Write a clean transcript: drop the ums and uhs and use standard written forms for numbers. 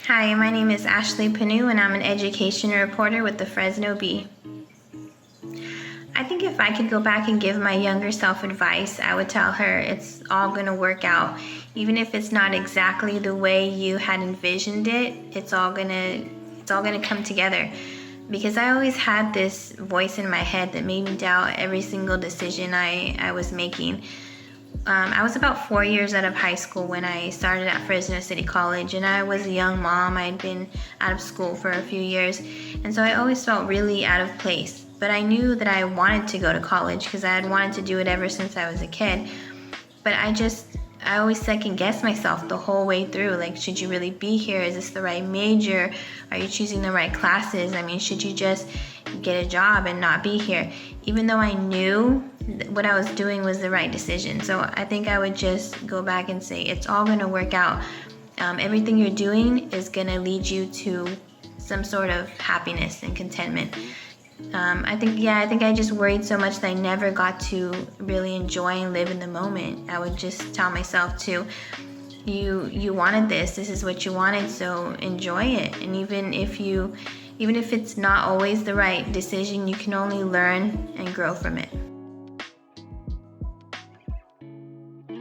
Hi, my name is Ashleigh Panoo and I'm an education reporter with the Fresno Bee. I think if I could go back and give my younger self advice, I would tell her it's all going to work out. Even if it's not exactly the way you had envisioned it, it's all going to come together. Because I always had this voice in my head that made me doubt every single decision I was making. I was about 4 years out of high school when I started at Fresno City College, and I was a young mom. I'd been out of school for a few years, and so I always felt really out of place. But I knew that I wanted to go to college because I had wanted to do it ever since I was a kid. But I always second guessed myself the whole way through. Like, should you really be here? Is this the right major? Are you choosing the right classes? I mean, should you just get a job and not be here? Even though I knew what I was doing was the right decision. So I think I would just go back and say, it's all going to work out. Everything you're doing is going to lead you to some sort of happiness and contentment. I think I just worried so much that I never got to really enjoy and live in the moment. I would just tell myself you wanted this is what you wanted, so enjoy it. And even if it's not always the right decision, you can only learn and grow from it.